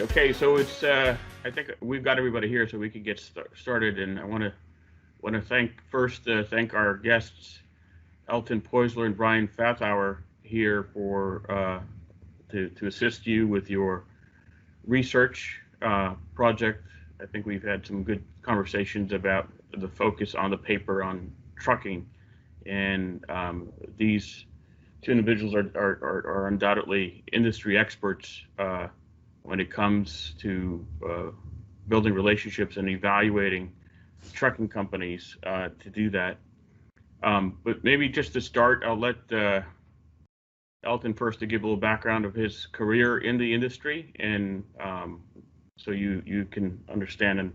Okay, so it's I think we've got everybody here, so we can get started. And I want to thank our guests, Elton, Poisler, and Bryan Fathauer here for to assist you with your research project. I think we've had some good conversations about the focus on the paper on trucking, and these two individuals are undoubtedly industry experts when it comes to building relationships and evaluating trucking companies to do that. But maybe just to start, I'll let Elton first to give a little background of his career in the industry, and so you can understand and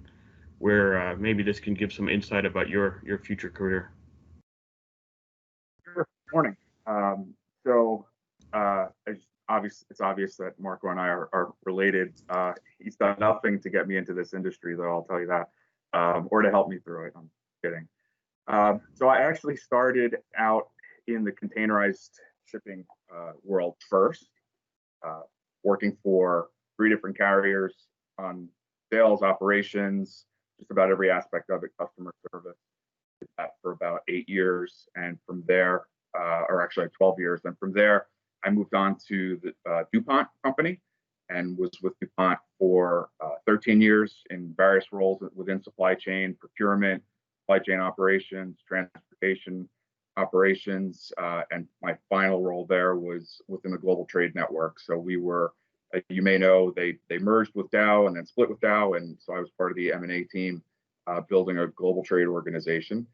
where maybe this can give some insight about your future career. Sure. Morning. It's obvious that Marco and I are related. He's done nothing to get me into this industry, though, I'll tell you that, or to help me through it. I'm kidding. So I actually started out in the containerized shipping world first, working for 3 different carriers on sales, operations, just about every aspect of it, customer service. Did that for about 8 years, and from there, or actually 12 years, and from there, I moved on to the DuPont company and was with DuPont for 13 years in various roles within supply chain, procurement, supply chain operations, transportation operations, and my final role there was within the global trade network. So we were, you may know, they merged with Dow and then split with Dow, and so I was part of the M&A team building a global trade organization,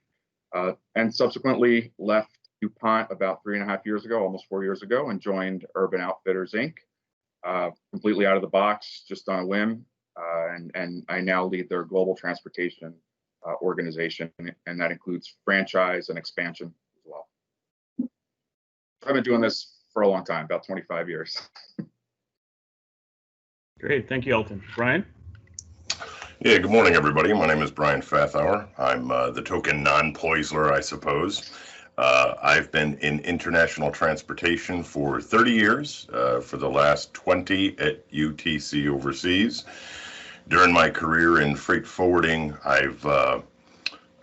and subsequently left DuPont about 3.5 years ago, almost 4 years ago, and joined Urban Outfitters Inc. Completely out of the box, just on a whim, and I now lead their global transportation organization, and that includes franchise and expansion as well. I've been doing this for a long time, about 25 years. Great, thank you, Elton. Bryan? Yeah, good morning, everybody. My name is Bryan Fathauer. I'm the token non-Poisler, I suppose. I've been in international transportation for 30 years, for the last 20 at UTC Overseas. During my career in freight forwarding, I've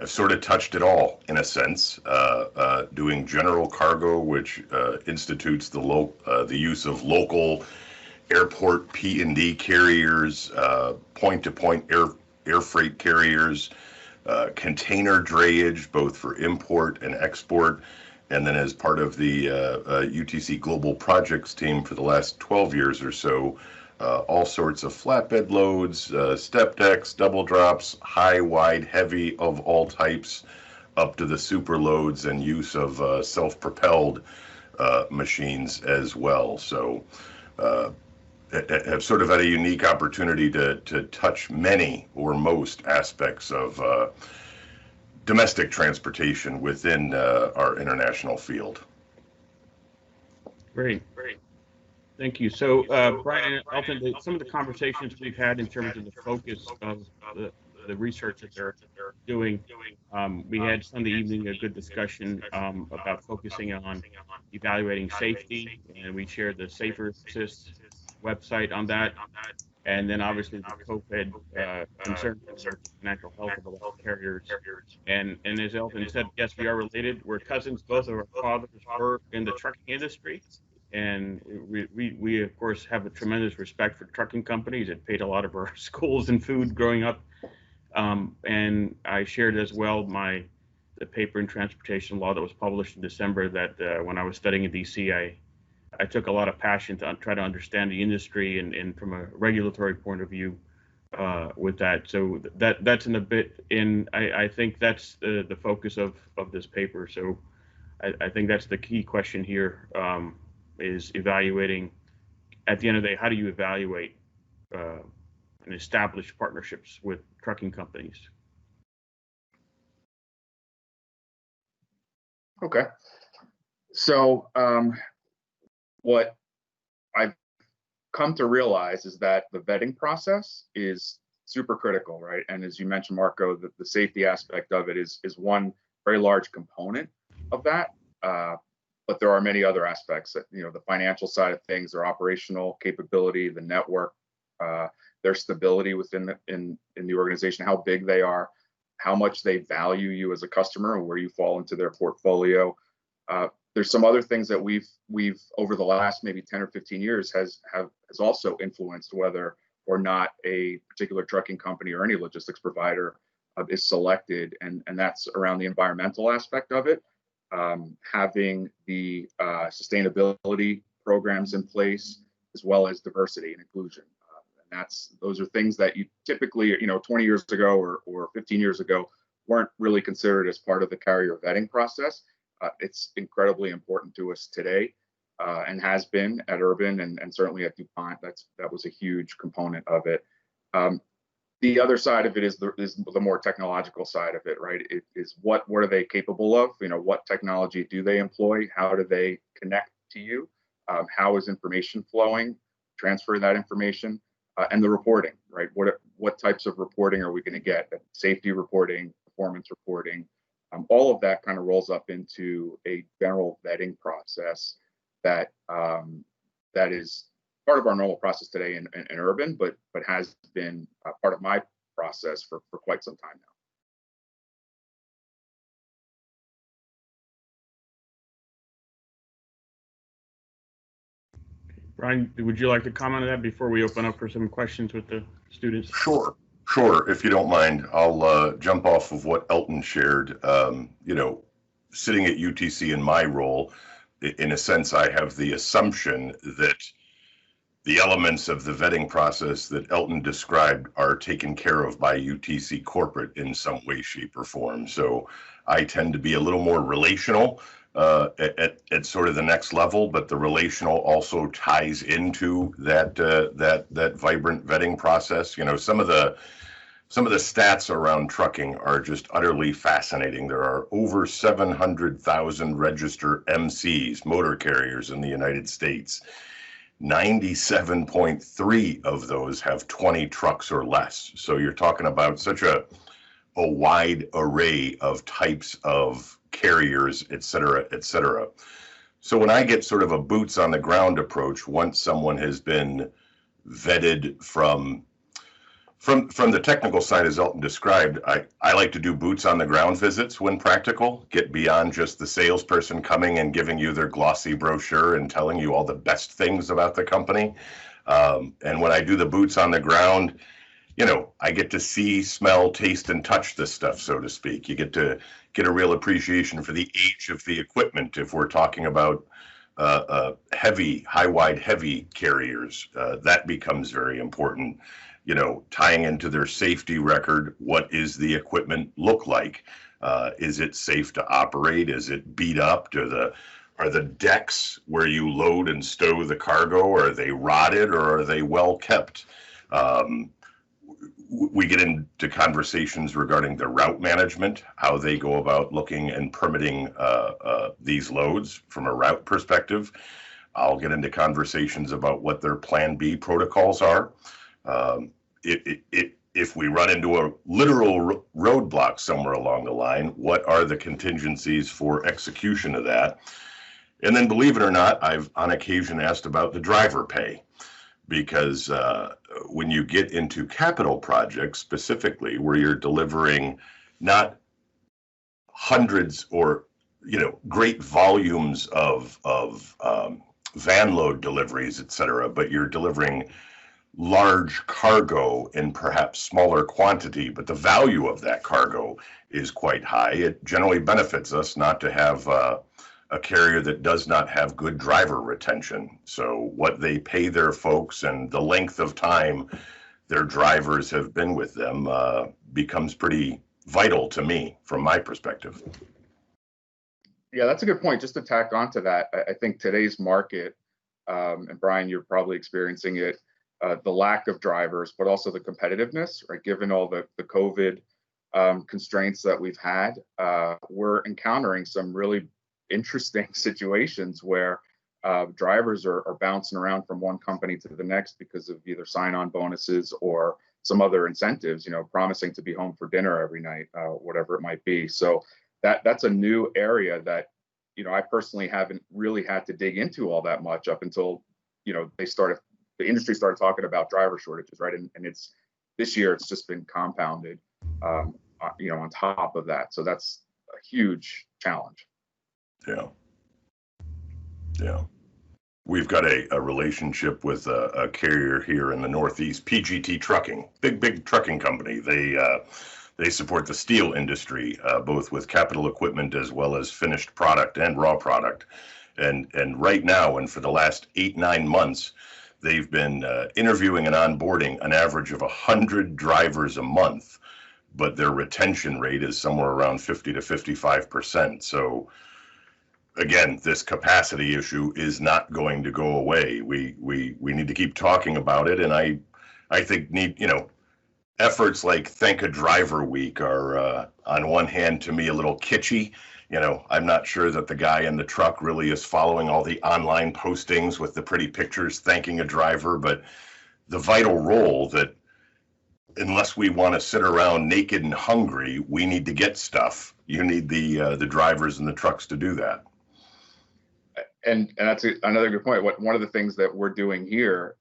sort of touched it all, in a sense, doing general cargo, which institutes the use of local airport P&D carriers, point-to-point air freight carriers, container drayage, both for import and export, and then as part of the UTC Global Projects team for the last 12 years or so, all sorts of flatbed loads, step decks, double drops, high, wide, heavy of all types, up to the super loads and use of self-propelled machines as well. So have sort of had a unique opportunity to touch many or most aspects of domestic transportation within our international field. Great. Thank you. So, Bryan and Elton, some of the conversations we've had in terms of the focus of the research that they're doing, we had Sunday evening a good discussion about focusing on evaluating safety, and we shared the Safer Assist website on that, and then obviously the COVID concern for financial health of a lot of carriers. And as Elton said, yes, we are related. We're cousins. Both of our fathers were in the trucking industry, and we of course have a tremendous respect for trucking companies. It paid a lot of our schools and food growing up. And I shared as well the paper in transportation law that was published in December, that when I was studying in DC, I took a lot of passion to try to understand the industry and from a regulatory point of view with that. So that's in a bit in, I think that's the focus of this paper. So I think that's the key question here, is evaluating, at the end of the day, how do you evaluate and establish partnerships with trucking companies? Okay. So what I've come to realize is that the vetting process is super critical, right? And as you mentioned, Marco, the safety aspect of it is one very large component of that. But there are many other aspects that, the financial side of things, their operational capability, the network their stability within in the organization, how big they are, how much they value you as a customer, and where you fall into their portfolio. There's some other things that we've over the last maybe 10 or 15 years has also influenced whether or not a particular trucking company or any logistics provider is selected, and that's around the environmental aspect of it, having the sustainability programs in place, as well as diversity and inclusion. And those are things that you typically, 20 years ago or 15 years ago weren't really considered as part of the carrier vetting process. It's incredibly important to us today, and has been at Urban and certainly at DuPont. That was a huge component of it. The other side of it is the more technological side of it, right? It is what are they capable of? What technology do they employ? How do they connect to you? How is information flowing? Transfer that information, and the reporting, right? What types of reporting are we going to get? Safety reporting, performance reporting. All of that kind of rolls up into a general vetting process that is part of our normal process today in Urban, but has been part of my process for quite some time now. Bryan, would you like to comment on that before we open up for some questions with the students? Sure. If you don't mind, I'll jump off of what Elton shared. Sitting at UTC in my role, in a sense, I have the assumption that the elements of the vetting process that Elton described are taken care of by UTC corporate in some way, shape, or form. So I tend to be a little more relational at sort of the next level, but the relational also ties into that vibrant vetting process. Some of the stats around trucking are just utterly fascinating. There are over 700,000 registered MCs, motor carriers, in the United States. 97.3 of those have 20 trucks or less. So you're talking about such a wide array of types of carriers, et cetera, et cetera. So when I get sort of a boots on the ground approach, once someone has been vetted from the technical side, as Elton described, I like to do boots on the ground visits when practical, get beyond just the salesperson coming and giving you their glossy brochure and telling you all the best things about the company. And when I do the boots on the ground, I get to see, smell, taste, and touch this stuff, so to speak. You get to get a real appreciation for the age of the equipment. If we're talking about high-wide heavy carriers, that becomes very important. Tying into their safety record, what is the equipment look like? Is it safe to operate? Is it beat up? Are the decks where you load and stow the cargo, are they rotted or are they well kept? We get into conversations regarding the route management, how they go about looking and permitting these loads from a route perspective. I'll get into conversations about what their Plan B protocols are. If we run into a literal roadblock somewhere along the line, what are the contingencies for execution of that? And then, believe it or not, I've on occasion asked about the driver pay, because when you get into capital projects specifically, where you're delivering not hundreds or great volumes of van load deliveries, et cetera, but you're delivering large cargo in perhaps smaller quantity, but the value of that cargo is quite high. It generally benefits us not to have a carrier that does not have good driver retention. So what they pay their folks and the length of time their drivers have been with them becomes pretty vital to me from my perspective. Yeah, that's a good point. Just to tack onto that, I think today's market, and Bryan, you're probably experiencing it, the lack of drivers, but also the competitiveness, right? Given all the COVID constraints that we've had, we're encountering some really interesting situations where drivers are bouncing around from one company to the next because of either sign-on bonuses or some other incentives, promising to be home for dinner every night, whatever it might be. So that's a new area that, I personally haven't really had to dig into all that much up until, they started the industry started talking about driver shortages, right? And it's this year it's just been compounded, on top of that. So that's a huge challenge. Yeah. Yeah. We've got a relationship with a carrier here in the Northeast, PGT Trucking, big trucking company. They support the steel industry, both with capital equipment as well as finished product and raw product. And right now, and for the last 8-9 months, they've been interviewing and onboarding an average of 100 drivers a month, but their retention rate is somewhere around 50 to 55%. So again, this capacity issue is not going to go away. We need to keep talking about it, and I think efforts like Thank a Driver Week are on one hand to me a little kitschy. I'm not sure that the guy in the truck really is following all the online postings with the pretty pictures thanking a driver, but the vital role that unless we want to sit around naked and hungry, we need to get stuff. You need the drivers and the trucks to do that. And that's another good point. One of the things that we're doing here,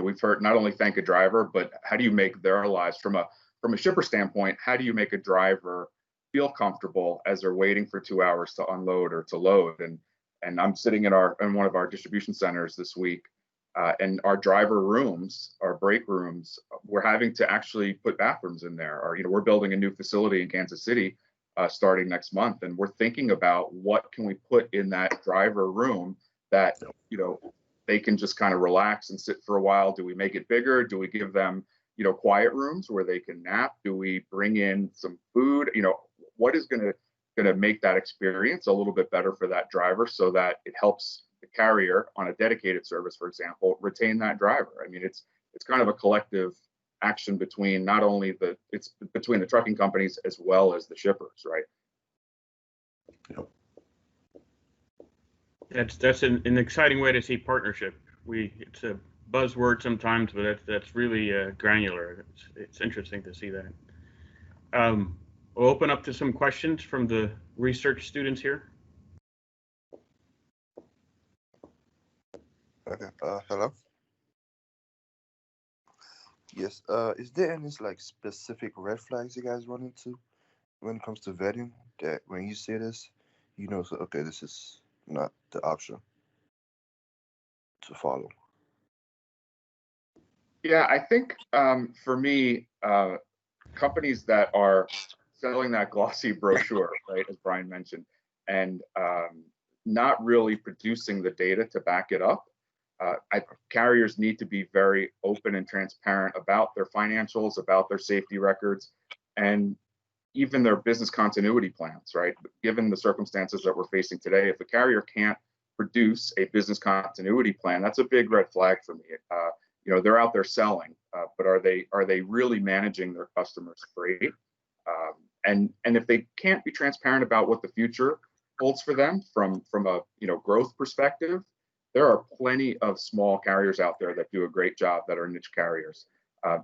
we've heard not only thank a driver, but how do you make their lives from a shipper standpoint? How do you make a driver feel comfortable as they're waiting for 2 hours to unload or to load? And I'm sitting in one of our distribution centers this week, and our driver rooms, our break rooms, we're having to actually put bathrooms in there. Or we're building a new facility in Kansas City. Starting next month, and we're thinking about what can we put in that driver room that they can just kind of relax and sit for a while. Do we make it bigger? Do we give them quiet rooms where they can nap? Do we bring in some food? What is going to make that experience a little bit better for that driver so that it helps the carrier on a dedicated service, for example, retain that driver? I mean, it's kind of a collective action between not only between the trucking companies as well as the shippers, right? Yep. That's an exciting way to see partnership. It's a buzzword sometimes, but that's really granular. It's interesting to see that. We'll open up to some questions from the research students here. Okay. Hello. Yes. Is there any specific red flags you guys run into when it comes to vetting that when you see this, so okay, this is not the option to follow? Yeah, I think for me, companies that are selling that glossy brochure, right, as Bryan mentioned, and not really producing the data to back it up. Carriers need to be very open and transparent about their financials, about their safety records, and even their business continuity plans, right? Given the circumstances that we're facing today, if a carrier can't produce a business continuity plan, that's a big red flag for me. They're out there selling, but are they really managing their customers' freight? And if they can't be transparent about what the future holds for them from a growth perspective, there are plenty of small carriers out there that do a great job that are niche carriers.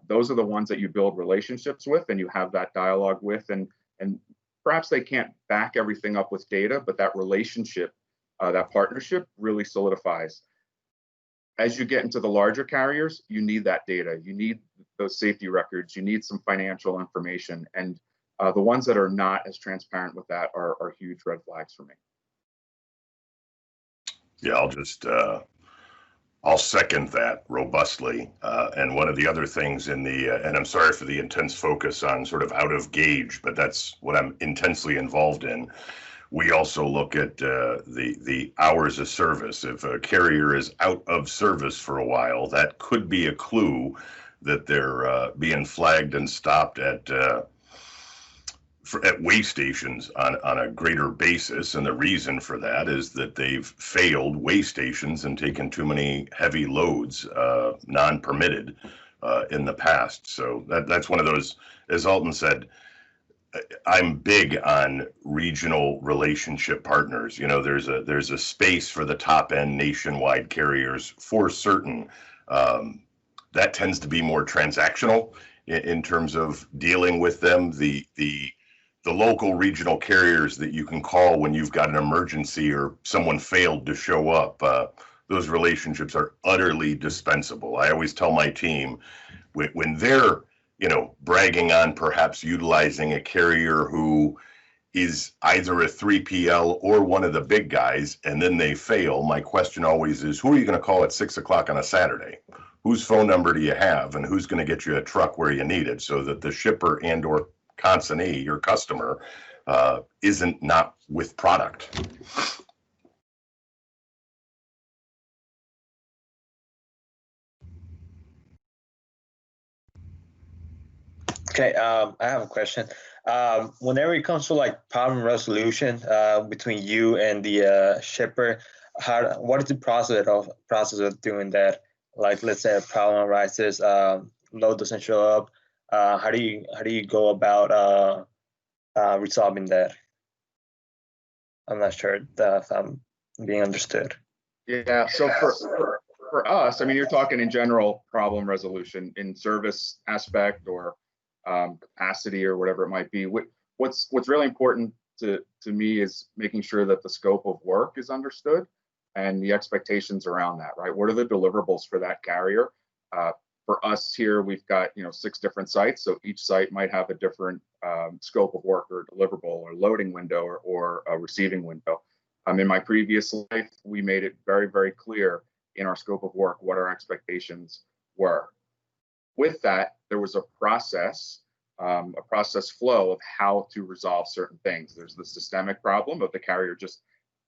Those are the ones that you build relationships with and you have that dialogue with, and perhaps they can't back everything up with data, but that relationship, that partnership really solidifies. As you get into the larger carriers, you need that data, you need those safety records, you need some financial information, and the ones that are not as transparent with that are huge red flags for me. Yeah, I'll second that robustly. And one of the other things and I'm sorry for the intense focus on sort of out of gauge, but that's what I'm intensely involved in. We also look at the hours of service. If a carrier is out of service for a while, that could be a clue that they're being flagged and stopped at weigh stations on a greater basis, and the reason for that is that they've failed weigh stations and taken too many heavy loads, non-permitted, in the past. So that's one of those, as Elton said, I'm big on regional relationship partners. There's a space for the top end nationwide carriers for certain. That tends to be more transactional in terms of dealing with them. The local regional carriers that you can call when you've got an emergency or someone failed to show up, those relationships are utterly dispensable. I always tell my team when they're, bragging on perhaps utilizing a carrier who is either a 3PL or one of the big guys, and then they fail, my question always is, who are you going to call at 6 o'clock on a Saturday? Whose phone number do you have, and who's going to get you a truck where you need it, so that the shipper and or consignee, your customer, isn't not with product? Okay, I have a question. Whenever it comes to like problem resolution between you and the shipper, what is the process of doing that? Like, let's say a problem arises, load doesn't show up. How do you go about resolving that? I'm not sure if I'm being understood. Yeah. So for us, I mean, you're talking in general problem resolution in service aspect or capacity or whatever it might be. What's really important to me is making sure that the scope of work is understood and the expectations around that, right? What are the deliverables for that carrier? For us here, we've got 6 different sites, so each site might have a different scope of work or deliverable or loading window or a receiving window. In my previous life, we made it very, very clear in our scope of work what our expectations were. With that, there was a process flow of how to resolve certain things. There's the systemic problem of the carrier just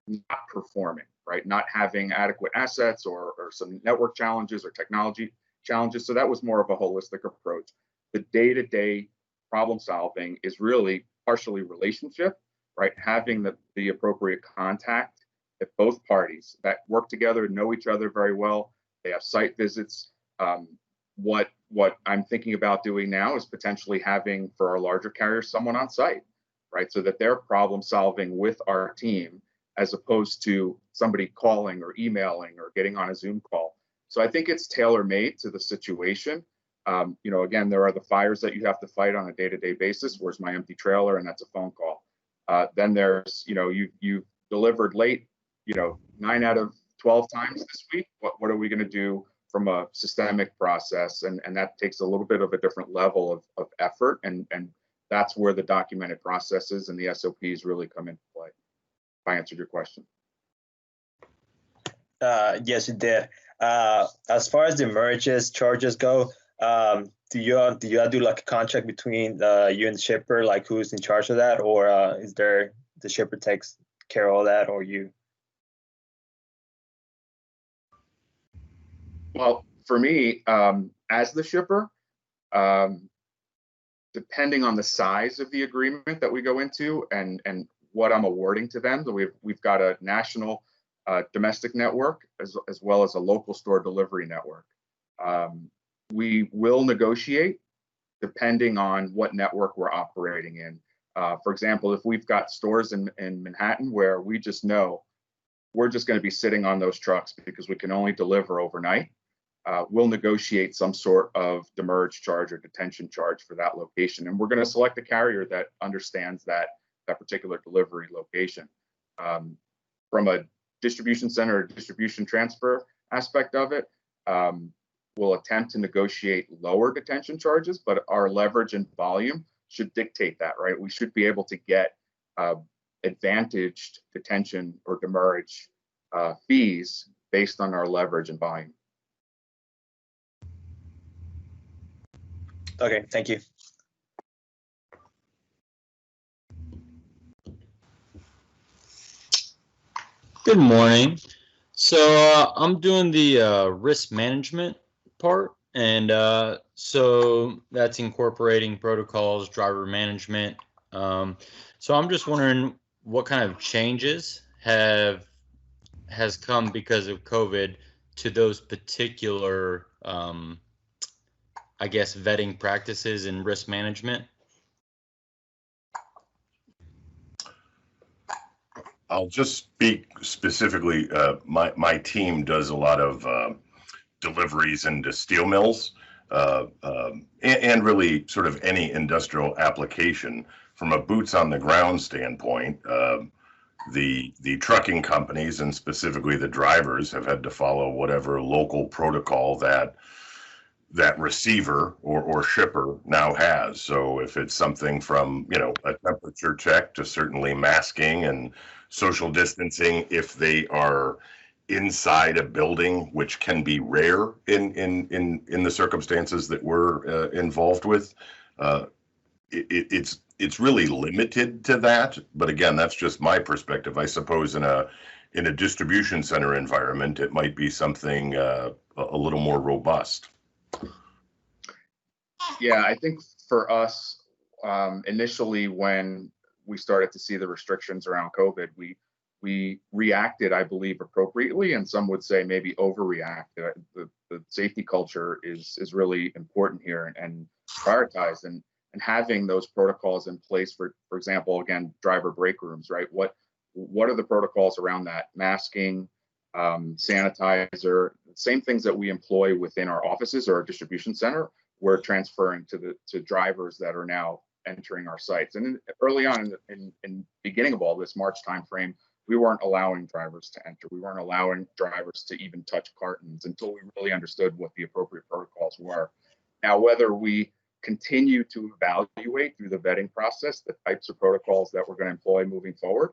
not performing, right? Not having adequate assets or some network challenges or technology challenges. So that was more of a holistic approach. The day-to-day problem solving is really partially relationship, right? Having the appropriate contact at both parties that work together, know each other very well. They have site visits. What I'm thinking about doing now is potentially having, for our larger carriers, someone on site, right? So that they're problem solving with our team as opposed to somebody calling or emailing or getting on a Zoom call. So I think it's tailor-made to the situation. Again, there are the fires that you have to fight on a day-to-day basis. Where's my empty trailer? And that's a phone call. Then there's, you've delivered late, 9 out of 12 times this week. What are we going to do from a systemic process? And that takes a little bit of a different level of effort. And that's where the documented processes and the SOPs really come into play. If I answered your question. Yes, it did. As far as the merges charges go, do you do like a contract between you and the shipper, like who's in charge of that, or is there the shipper takes care of all that, or you? Well, for me, as the shipper, depending on the size of the agreement that we go into and what I'm awarding to them, we've got a national domestic network as well as a local store delivery network. We will negotiate depending on what network we're operating in. For example, if we've got stores in Manhattan where we just know we're just going to be sitting on those trucks because we can only deliver overnight, we'll negotiate some sort of demurrage charge or detention charge for that location. And we're going to select a carrier that understands that particular delivery location. From a distribution center or distribution transfer aspect of it, we'll attempt to negotiate lower detention charges, but our leverage and volume should dictate that, right? We should be able to get advantaged detention or demurrage fees based on our leverage and volume. Okay, thank you. Good morning. So I'm doing the risk management part, and so that's incorporating protocols, driver management. So I'm just wondering what kind of changes has come because of COVID to those particular, I guess, vetting practices and risk management. I'll just speak specifically. My team does a lot of deliveries into steel mills and really sort of any industrial application. From a boots on the ground standpoint, the trucking companies and specifically the drivers have had to follow whatever local protocol that receiver or shipper now has. So if it's something from, a temperature check to certainly masking and social distancing, if they are inside a building, which can be rare in the circumstances that we're involved with, it's really limited to that. But again, that's just my perspective. I suppose in a distribution center environment, it might be something a little more robust. Yeah, I think for us, initially when we started to see the restrictions around COVID, we reacted, I believe, appropriately, and some would say maybe overreacted. The safety culture is really important here and prioritized, and having those protocols in place for example, again, driver break rooms, right? What are the protocols around that? Masking, sanitizer, same things that we employ within our offices or our distribution center, we're transferring to drivers that are now entering our sites. And early on in beginning of all this March timeframe, we weren't allowing drivers to enter. We weren't allowing drivers to even touch cartons until we really understood what the appropriate protocols were. Now, whether we continue to evaluate through the vetting process the types of protocols that we're going to employ moving forward,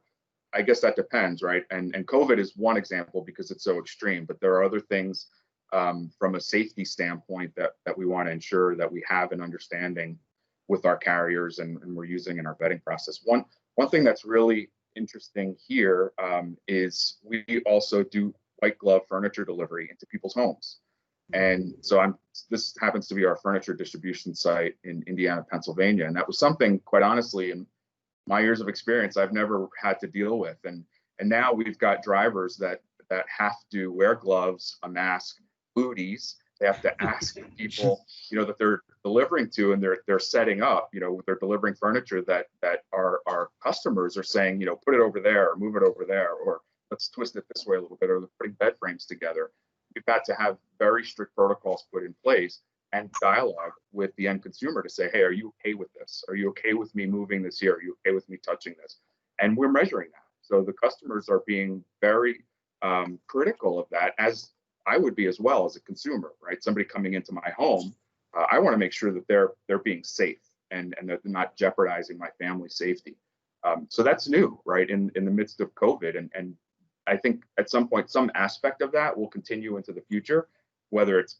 I guess that depends, right? And COVID is one example because it's so extreme, but there are other things from a safety standpoint that we want to ensure that we have an understanding with our carriers and we're using in our vetting process. One thing that's really interesting here is we also do white glove furniture delivery into people's homes. And so this happens to be our furniture distribution site in Indiana, Pennsylvania. And that was something, quite honestly, in my years of experience, I've never had to deal with. And now we've got drivers that have to wear gloves, a mask, booties. They have to ask people, that they're delivering to, and they're setting up, they're delivering furniture that our customers are saying, put it over there or move it over there, or let's twist it this way a little bit, or they're putting bed frames together. We've got to have very strict protocols put in place and dialogue with the end consumer to say, hey, are you okay with this? Are you okay with me moving this here? Are you okay with me touching this? And we're measuring that. So the customers are being very critical of that, as I would be as well as a consumer, right? Somebody coming into my home, I want to make sure that they're being safe and that they're not jeopardizing my family's safety. So that's new, right? In the midst of COVID, and I think at some point, some aspect of that will continue into the future, whether it's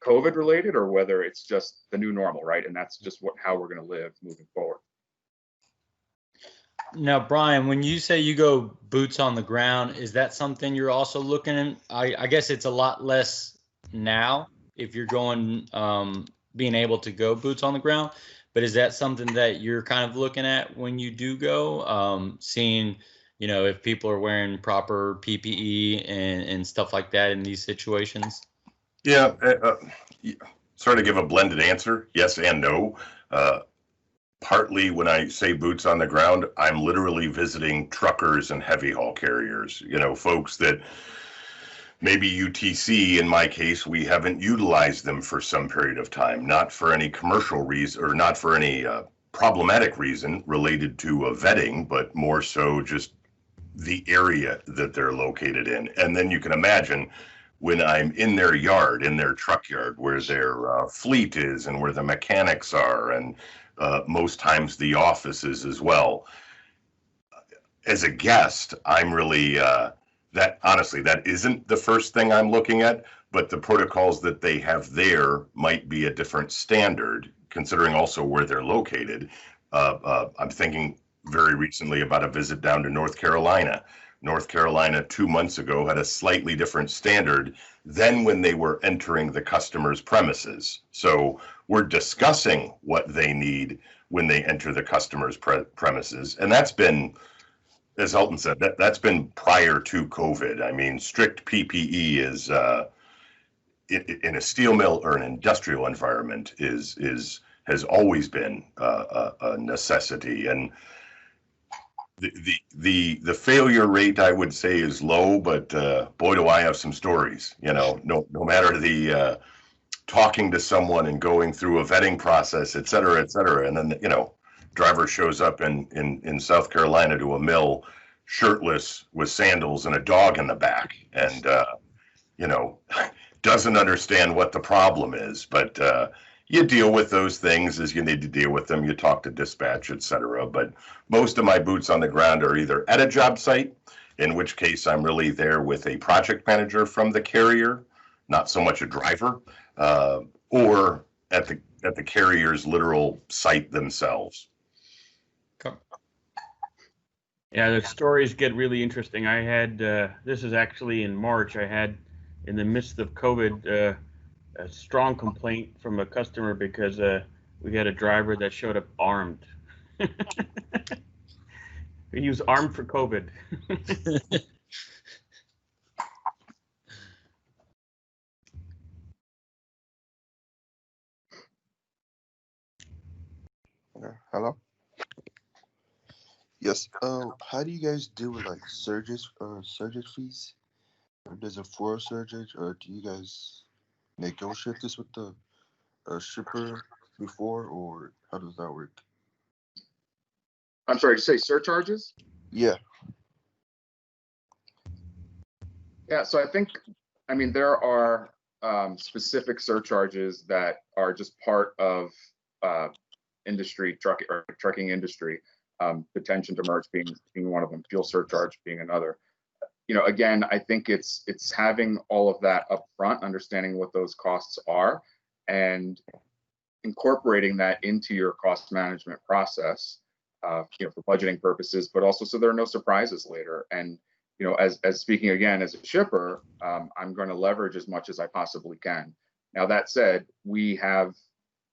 COVID related or whether it's just the new normal, right? And that's just how we're going to live moving forward. Now, Bryan, when you say you go boots on the ground, is that something you're also looking at? I guess it's a lot less now if you're going, being able to go boots on the ground, but is that something that you're kind of looking at when you do go, seeing, if people are wearing proper PPE and stuff like that in these situations? Yeah, sort of give a blended answer, yes and no. Partly when I say boots on the ground, I'm literally visiting truckers and heavy haul carriers, folks that maybe UTC, in my case, we haven't utilized them for some period of time, not for any commercial reason or not for any problematic reason related to vetting, but more so just the area that they're located in. And then you can imagine when I'm in their yard, in their truck yard, where their fleet is and where the mechanics are, and most times the offices as well. As a guest, I'm really, that isn't the first thing I'm looking at, but the protocols that they have there might be a different standard, considering also where they're located. I'm thinking very recently about a visit down to North Carolina. North Carolina 2 months ago had a slightly different standard than when they were entering the customer's premises. So we're discussing what they need when they enter the customer's premises. And that's been, as Elton said, that's been prior to COVID. I mean, strict PPE is in a steel mill or an industrial environment has always been a necessity. And the failure rate, I would say, is low, but boy, do I have some stories. No matter the talking to someone and going through a vetting process, et cetera, and then driver shows up in South Carolina to a mill, shirtless with sandals and a dog in the back, and you know, doesn't understand what the problem is. But you deal with those things as you need to deal with them. You talk to dispatch, etc. But most of my boots on the ground are either at a job site, in which case I'm really there with a project manager from the carrier, not so much a driver, or at the carrier's literal site themselves. Yeah, the stories get really interesting. I had this is actually in March. I had, in the midst of COVID, a strong complaint from a customer because we had a driver that showed up armed. He was armed for COVID. Okay. Hello. Yes. How do you guys deal with like surges or surge fees? Or does it for surge, or do you guys negotiate this with the shipper before, or how does that work? I'm sorry, to say surcharges? Yeah. Yeah, so I mean, there are specific surcharges that are just part of trucking industry. Potential to merge being one of them, fuel surcharge being another. You know, again, I think it's having all of that up front, understanding what those costs are, and incorporating that into your cost management process, you know, for budgeting purposes, but also so there are no surprises later. And you know, as speaking again as a shipper, I'm going to leverage as much as I possibly can. Now that said, we have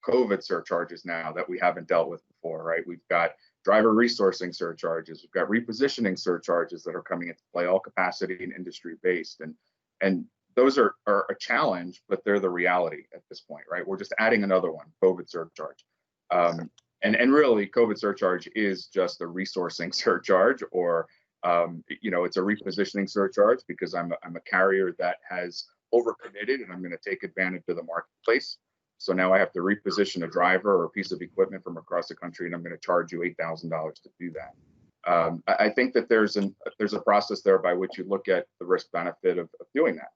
COVID surcharges now that we haven't dealt with before, right? We've got driver resourcing surcharges, we've got repositioning surcharges that are coming into play, all capacity and industry based, and those are a challenge, but they're the reality at this point, right? We're just adding another one, COVID surcharge. And really, COVID surcharge is just a resourcing surcharge, or you know, it's a repositioning surcharge because I'm a carrier that has overcommitted and I'm going to take advantage of the marketplace. So now I have to reposition a driver or a piece of equipment from across the country, and I'm going to charge you $8,000 to do that. I think that there's a process there by which you look at the risk benefit of doing that.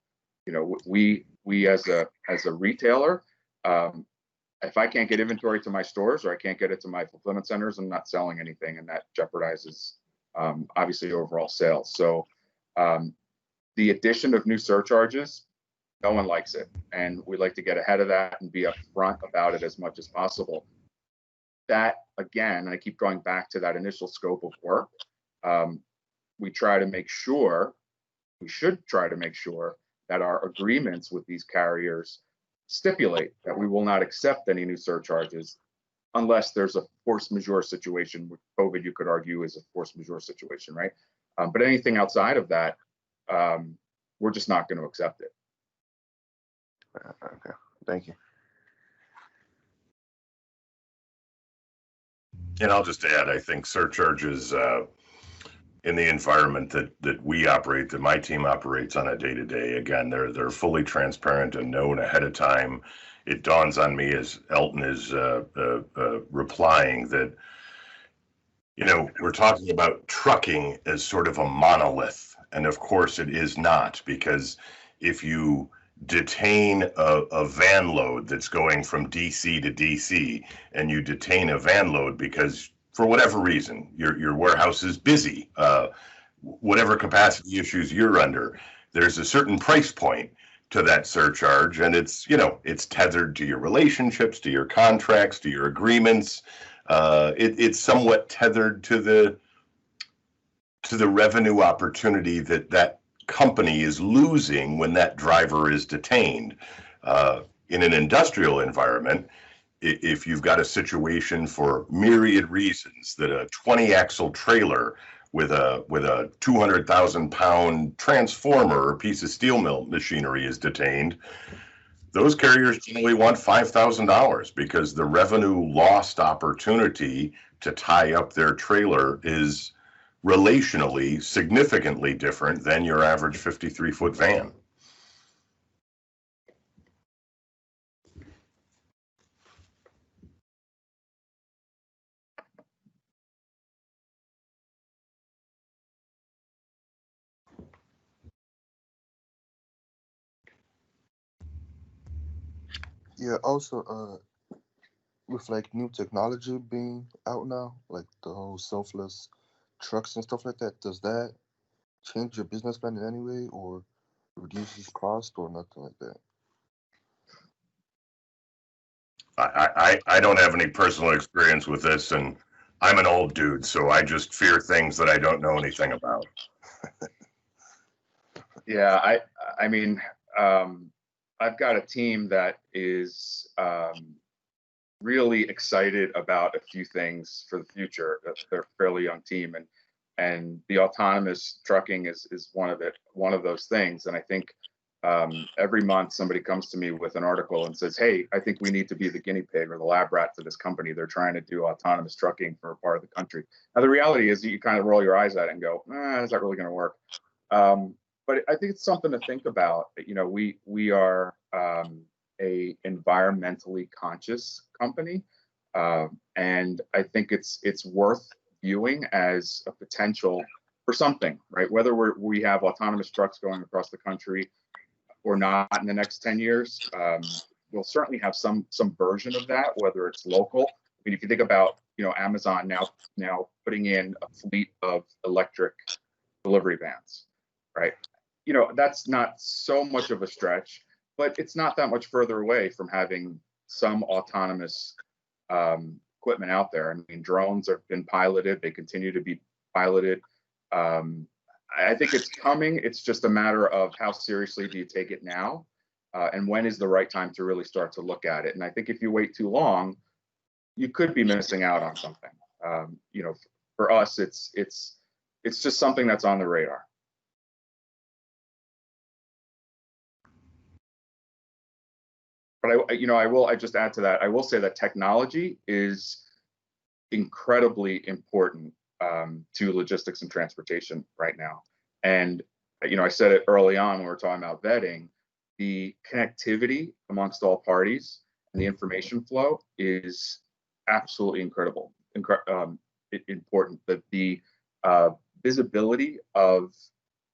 You know, we as a retailer, if I can't get inventory to my stores or I can't get it to my fulfillment centers, I'm not selling anything, and that jeopardizes obviously overall sales. So the addition of new surcharges, no one likes it, and we like to get ahead of that and be upfront about it as much as possible. That, again, I keep going back to that initial scope of work. We should try to make sure that our agreements with these carriers stipulate that we will not accept any new surcharges unless there's a force majeure situation. With COVID, you could argue, is a force majeure situation, right? But anything outside of that, we're just not going to accept it. Okay. Thank you. And I'll just add, I think surcharges in the environment that we operate, that my team operates on a day-to-day, again, they're fully transparent and known ahead of time. It dawns on me as Elton is replying that, you know, we're talking about trucking as sort of a monolith. And of course it is not, because if you detain a van load that's going from DC to DC, and you detain a van load because for whatever reason your warehouse is busy, whatever capacity issues you're under, there's a certain price point to that surcharge, and it's, you know, it's tethered to your relationships, to your contracts, to your agreements. It's somewhat tethered to the revenue opportunity that company is losing when that driver is detained. In an industrial environment, if you've got a situation for myriad reasons that a 20-axle trailer with a 200,000 pound transformer or piece of steel mill machinery is detained, those carriers generally want $5,000 because the revenue lost opportunity to tie up their trailer is relationally significantly different than your average 53-foot van. Yeah. Also, with like new technology being out now, like the whole selfless trucks and stuff like that, does that change your business plan in any way, or reduces cost, or nothing like that? I don't have any personal experience with this, and I'm an old dude, so I just fear things that I don't know anything about. Yeah, I mean, I've got a team that is really excited about a few things for the future. They're a fairly young team, and the autonomous trucking is one of those things. And I think every month somebody comes to me with an article and says, "Hey, I think we need to be the guinea pig or the lab rat for this company. They're trying to do autonomous trucking for a part of the country." Now the reality is, you kind of roll your eyes at it and go, "Is that really going to work?" But I think it's something to think about. You know, we are a environmentally conscious company, and I think it's worth viewing as a potential for something, right? Whether we have autonomous trucks going across the country or not in the next 10 years, we'll certainly have some version of that, whether it's local. I mean, if you think about, you know, Amazon now putting in a fleet of electric delivery vans, right? You know, that's not so much of a stretch, but it's not that much further away from having some autonomous equipment out there. I mean, drones have been piloted; they continue to be piloted. I think it's coming. It's just a matter of how seriously do you take it now, and when is the right time to really start to look at it. And I think if you wait too long, you could be missing out on something. You know, for us, it's just something that's on the radar. But I just add to that. I will say that technology is incredibly important to logistics and transportation right now. And I said it early on when we were talking about vetting, the connectivity amongst all parties and the information flow is absolutely important. That the visibility of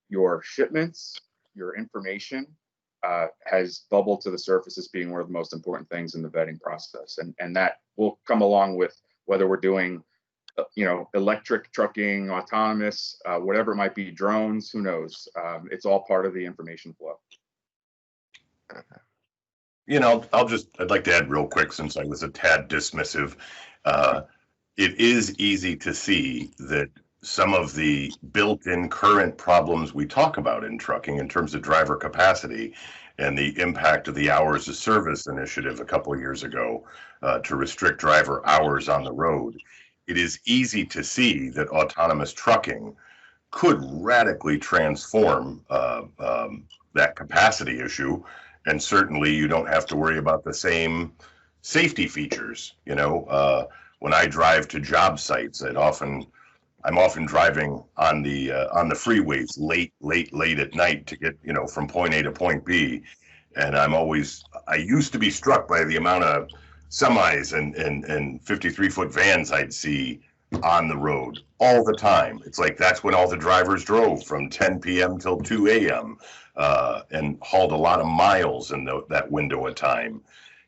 your shipments, your information, has bubbled to the surface as being one of the most important things in the vetting process, and that will come along with whether we're doing electric trucking, autonomous, whatever it might be, drones, who knows. It's all part of the information flow. I'd like to add real quick, since I was a tad dismissive. It is easy to see that some of the built-in current problems we talk about in trucking in terms of driver capacity and the impact of the hours of service initiative a couple of years ago to restrict driver hours on the road. It is easy to see that autonomous trucking could radically transform that capacity issue. And certainly you don't have to worry about the same safety features. When I drive to job sites, I'm often driving on the freeways late at night to get from point A to point B, and I used to be struck by the amount of semis and 53-foot vans I'd see on the road all the time. It's like that's when all the drivers drove from 10 p.m. till 2 a.m. And hauled a lot of miles in that window of time.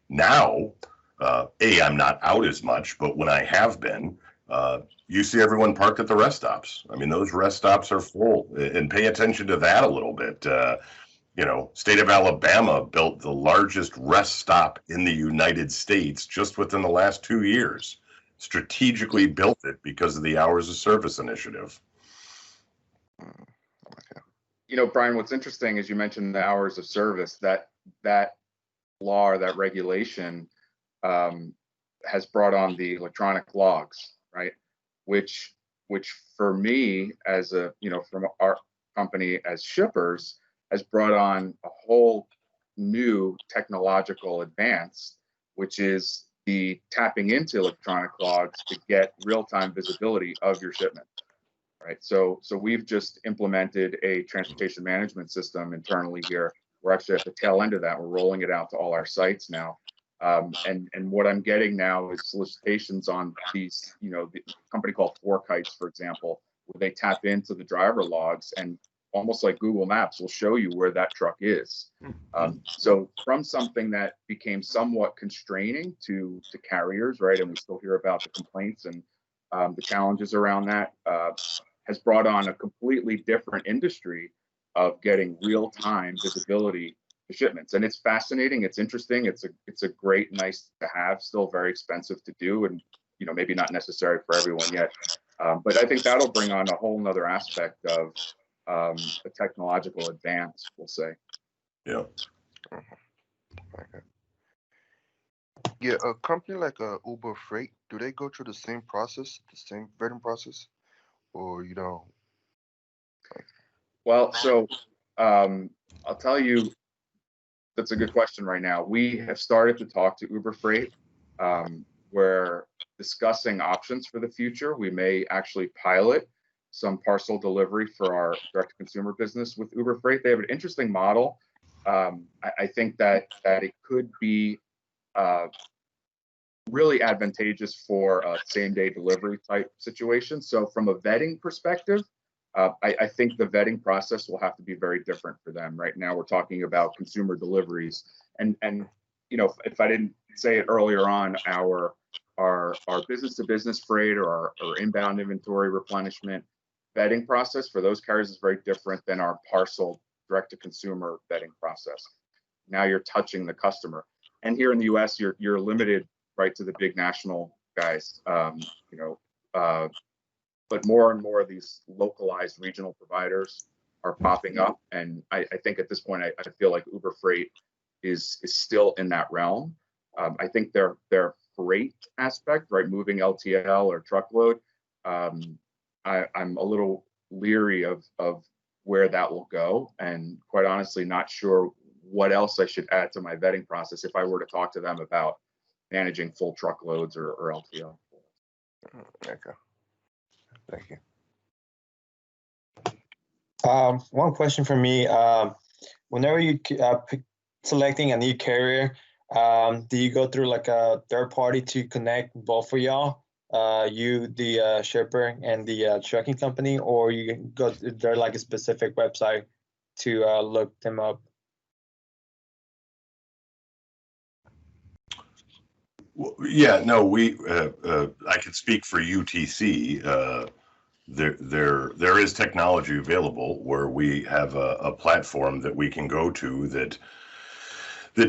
Now, I'm not out as much, but when I have been, you see everyone parked at the rest stops. I mean, those rest stops are full, and pay attention to that a little bit. State of Alabama built the largest rest stop in the United States just within the last 2 years. Strategically built it because of the hours of service initiative. Brian, what's interesting is you mentioned the hours of service. That law or that regulation has brought on the electronic logs, right? Which for me, as from our company as shippers, has brought on a whole new technological advance, which is the tapping into electronic logs to get real-time visibility of your shipment, right? So we've just implemented a transportation management system internally here. We're actually at the tail end of that. We're rolling it out to all our sites now. And what I'm getting now is solicitations on these, the company called Four Kites, for example, where they tap into the driver logs and almost like Google Maps will show you where that truck is. So from something that became somewhat constraining to carriers, right, and we still hear about the complaints and the challenges around that, has brought on a completely different industry of getting real-time visibility to shipments. And it's fascinating, it's interesting, it's a great, nice to have, still very expensive to do, and maybe not necessary for everyone yet. But I think that'll bring on a whole nother aspect of a technological advance, we'll say. Yeah. Okay. Yeah, a company like Uber Freight, do they go through the same process, the same vetting process, or you don't? Well, so I'll tell you, that's a good question right now. We have started to talk to Uber Freight. We're discussing options for the future. We may actually pilot some parcel delivery for our direct-to-consumer business with Uber Freight. They have an interesting model. I think that it could be really advantageous for a same-day delivery type situation. So from a vetting perspective, I think the vetting process will have to be very different for them. Right now, we're talking about consumer deliveries, and if I didn't say it earlier on, our business-to-business freight or our inbound inventory replenishment vetting process for those carriers is very different than our parcel direct-to-consumer vetting process. Now you're touching the customer, and here in the U.S., you're limited right to the big national guys. But more and more of these localized regional providers are popping up, and I think at this point, I feel like Uber Freight is still in that realm. I think their freight aspect, right, moving LTL or truckload, I'm a little leery of where that will go, and quite honestly, not sure what else I should add to my vetting process if I were to talk to them about managing full truckloads or LTL. Okay. Thank you. One question for me. Whenever you selecting a new carrier, do you go through like a third party to connect both of y'all, you, the shipper, and the trucking company, or you go there like a specific website to look them up? Well, yeah, no, I can speak for UTC. There is technology available where we have a platform that we can go to that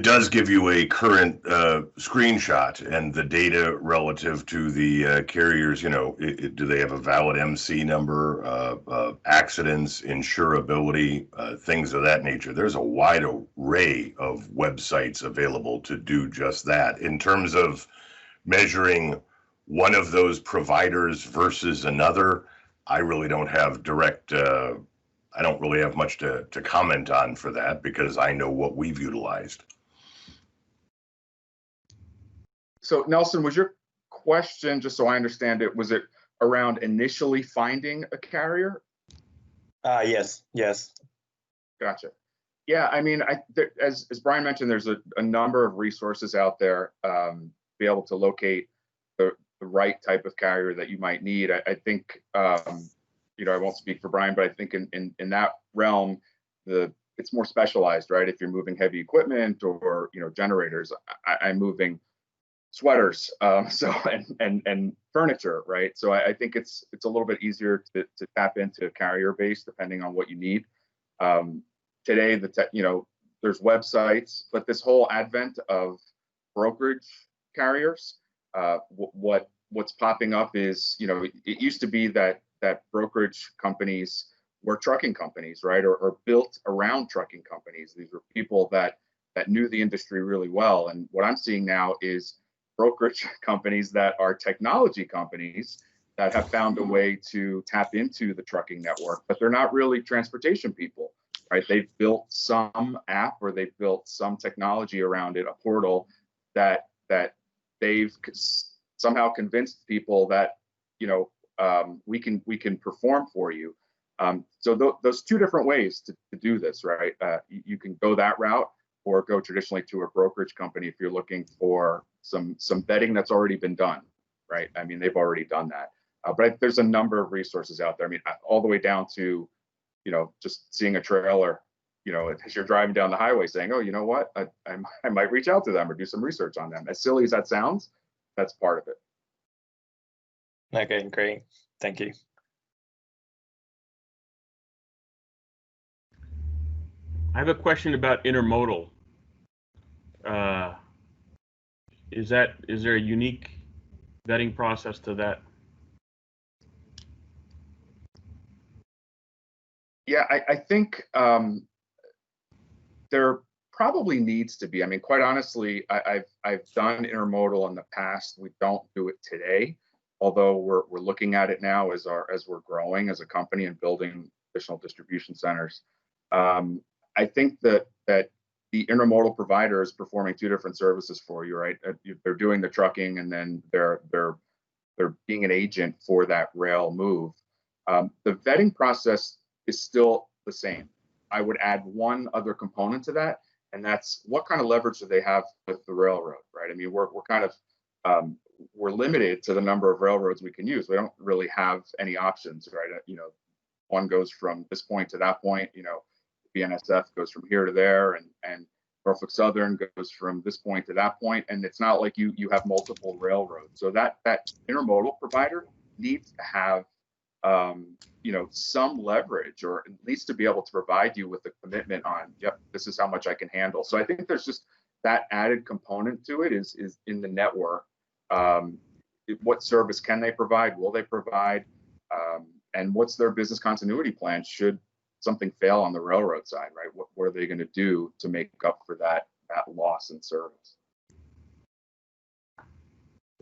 does give you a current screenshot and the data relative to the carriers. Do they have a valid MC number, accidents, insurability, things of that nature. There's a wide array of websites available to do just that. In terms of measuring one of those providers versus another, I really don't have direct, I don't really have much to comment on for that because I know what we've utilized. So Nelson, was your question, just so I understand it, was it around initially finding a carrier? Yes. Gotcha. Yeah, I mean, as Bryan mentioned, there's a number of resources out there to be able to locate the right type of carrier that you might need. I think, I won't speak for Bryan, but I think in that realm, it's more specialized, right? If you're moving heavy equipment or generators, I'm moving sweaters, and furniture, right? So I think it's a little bit easier to tap into a carrier base depending on what you need. Today, there's websites, but this whole advent of brokerage carriers, what's popping up is, it used to be that brokerage companies were trucking companies, right, or built around trucking companies. These were people that knew the industry really well, and what I'm seeing now is brokerage companies that are technology companies that have found a way to tap into the trucking network, but they're not really transportation people, right? They've built some app or they've built some technology around it, a portal that they've somehow convinced people that we can perform for you. So those two different ways to do this, right? You can go that route or go traditionally to a brokerage company if you're looking for some vetting that's already been done, right? I mean, they've already done that. But there's a number of resources out there. I mean, all the way down to just seeing a trailer, as you're driving down the highway saying, oh, you know what, I might reach out to them or do some research on them. As silly as that sounds, that's part of it. Okay, great. Thank you. I have a question about intermodal. Is there a unique vetting process to that? Yeah, I think there probably needs to be. I mean, quite honestly, I've done intermodal in the past. We don't do it today, although we're looking at it now as we're growing as a company and building additional distribution centers. I think that the intermodal provider is performing two different services for you, right? They're doing the trucking, and then they're being an agent for that rail move. The vetting process is still the same. I would add one other component to that, and that's what kind of leverage do they have with the railroad, right? I mean, we're kind of we're limited to the number of railroads we can use. We don't really have any options, right? One goes from this point to that point. BNSF goes from here to there, and Norfolk Southern goes from this point to that point, and it's not like you have multiple railroads. So that intermodal provider needs to have some leverage, or at least to be able to provide you with a commitment on, yep, this is how much I can handle. So I think there's just that added component to it is in the network. What service can they provide? Will they provide? And what's their business continuity plan should something fail on the railroad side, right? What are they going to do to make up for that loss in service?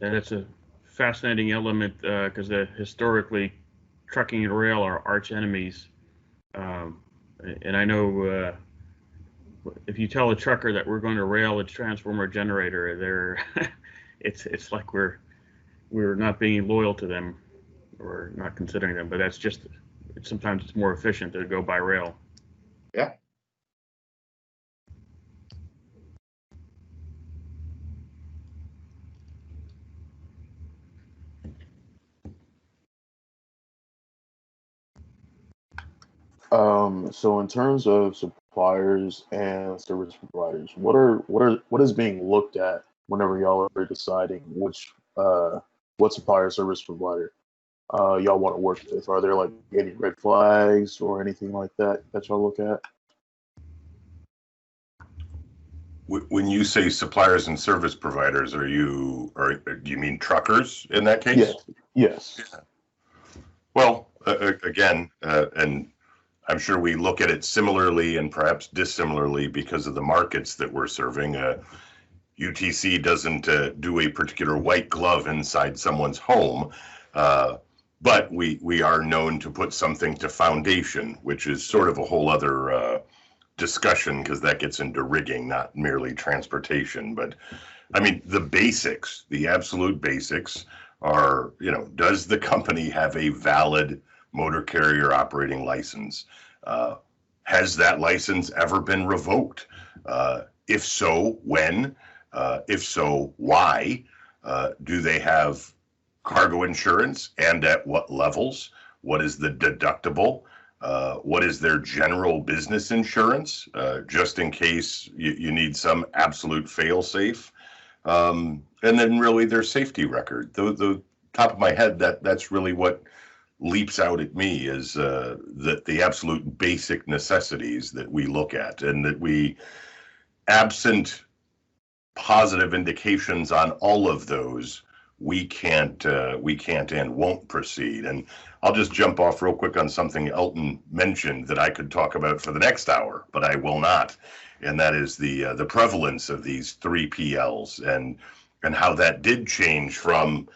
And it's a fascinating element because historically, trucking and rail are arch enemies. And I know if you tell a trucker that we're going to rail its transformer generator, it's like we're not being loyal to them or not considering them. But that's just, sometimes it's more efficient to go by rail. Yeah. So in terms of suppliers and service providers, what is being looked at whenever y'all are deciding what supplier service provider y'all want to work with? Are there like any red flags or anything like that y'all look at? When you say suppliers and service providers, do you mean truckers in that case? Yes. Yeah. Well, again, and I'm sure we look at it similarly and perhaps dissimilarly because of the markets that we're serving. UTC doesn't do a particular white glove inside someone's home, but we are known to put something to foundation, which is sort of a whole other discussion because that gets into rigging, not merely transportation. But I mean, the basics, the absolute basics are, does the company have a valid motor carrier operating license? Has that license ever been revoked? If so, when? If so, why? Do they have cargo insurance, and at what levels? What is the deductible? What is their general business insurance, just in case you need some absolute fail-safe? And then really their safety record. The top of my head, that's really what leaps out at me is the absolute basic necessities that we look at, and that we, absent positive indications on all of those, we can't and won't proceed. And I'll just jump off real quick on something Elton mentioned that I could talk about for the next hour, but I will not. And that is the prevalence of these 3PLs and how that did change from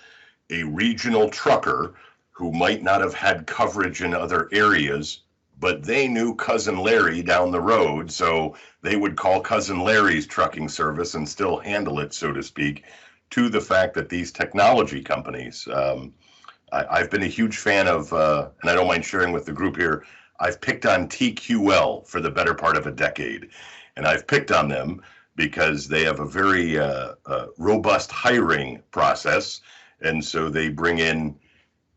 a regional trucker who might not have had coverage in other areas, but they knew Cousin Larry down the road, so they would call Cousin Larry's trucking service and still handle it, so to speak, to the fact that these technology companies, I've been a huge fan of, and I don't mind sharing with the group here, I've picked on TQL for the better part of a decade. And I've picked on them because they have a very robust hiring process. And so they bring in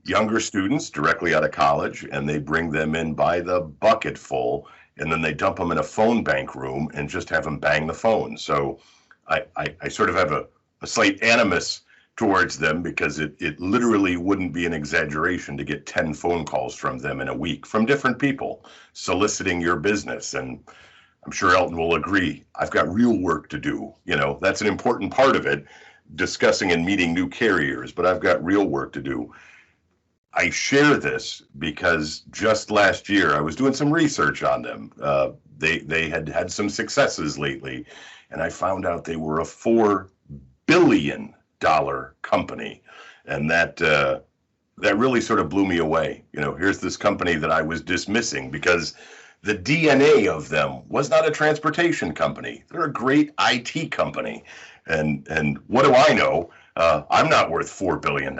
younger students directly out of college, and they bring them in by the bucket full, and then they dump them in a phone bank room and just have them bang the phone. So I sort of have a slight animus towards them, because it literally wouldn't be an exaggeration to get 10 phone calls from them in a week from different people soliciting your business. And I'm sure Elton will agree, I've got real work to do. You know, that's an important part of it, discussing and meeting new carriers, but I've got real work to do. I share this because just last year I was doing some research on them. They had some successes lately, and I found out they were a $4 billion company, and that really sort of blew me away. You know, here's this company that I was dismissing because the DNA of them was not a transportation company. They're a great IT company, and what do I know? I'm not worth $4 billion.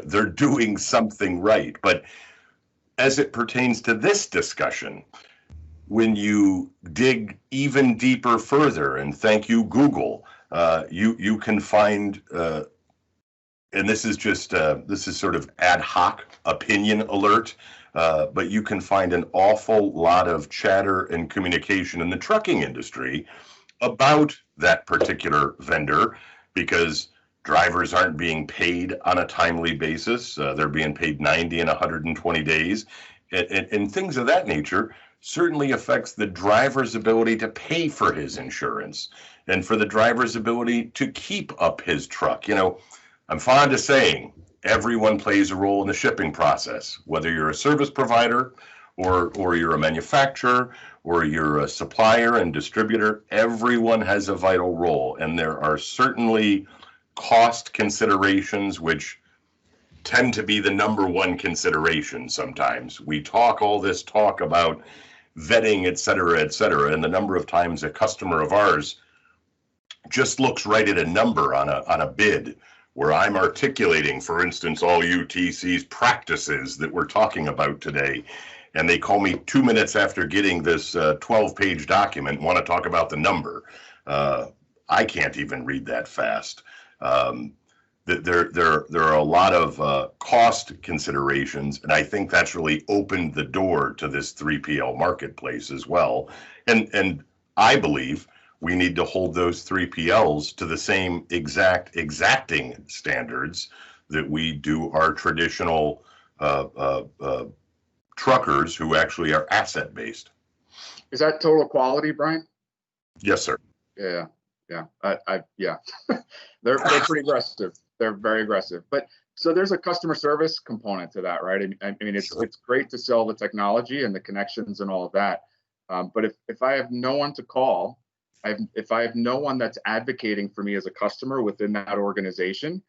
They're doing something right. But as it pertains to this discussion, when you dig even deeper further, and thank you, Google, you can find, and this is just this is sort of ad hoc opinion alert, but you can find an awful lot of chatter and communication in the trucking industry about that particular vendor, because drivers aren't being paid on a timely basis. They're being paid 90 and 120 days, and things of that nature certainly affects the driver's ability to pay for his insurance and for the driver's ability to keep up his truck. You know, I'm fond of saying everyone plays a role in the shipping process, whether you're a service provider or you're a manufacturer or you're a supplier and distributor. Everyone has a vital role, and there are certainly cost considerations which tend to be the number one consideration. Sometimes we talk all this talk about vetting, et cetera, and the number of times a customer of ours just looks right at a number on a bid where I'm articulating, for instance, all UTC's practices that we're talking about today, and they call me 2 minutes after getting this 12-page document and want to talk about the number. I can't even read that fast. There are a lot of cost considerations, and I think that's really opened the door to this 3PL marketplace as well. And I believe we need to hold those 3PLs to the same exacting standards that we do our traditional truckers who actually are asset based. Is that total quality, Bryan? Yes, sir. Yeah. Yeah. They're pretty aggressive. They're very aggressive. But so there's a customer service component to that, right? I mean, it's great to sell the technology and the connections and all of that. But if I have no one to call, if I have no one that's advocating for me as a customer within that organization,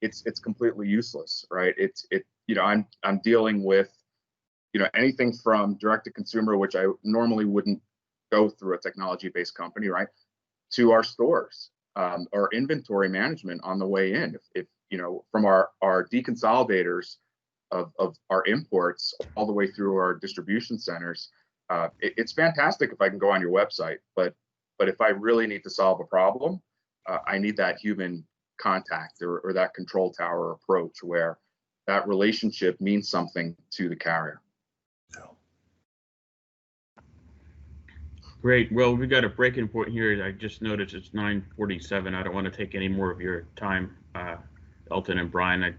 it's completely useless, right? I'm dealing with, anything from direct to consumer, which I normally wouldn't go through a technology-based company, right, to our stores, or inventory management on the way in. If from our deconsolidators of our imports all the way through our distribution centers, it's fantastic if I can go on your website, but if I really need to solve a problem, I need that human contact or that control tower approach where that relationship means something to the carrier. Great. Well, we got a breaking point here. I just noticed it's 9:47. I don't want to take any more of your time, Elton and Bryan.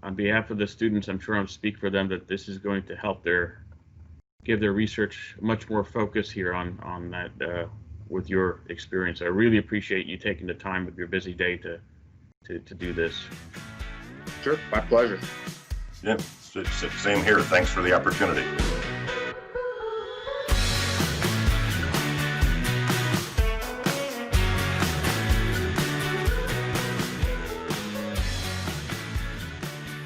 On behalf of the students, I'm sure I'll speak for them that this is going to help give their research much more focus here on that with your experience. I really appreciate you taking the time with your busy day to do this. Sure, my pleasure. Yeah, same here. Thanks for the opportunity.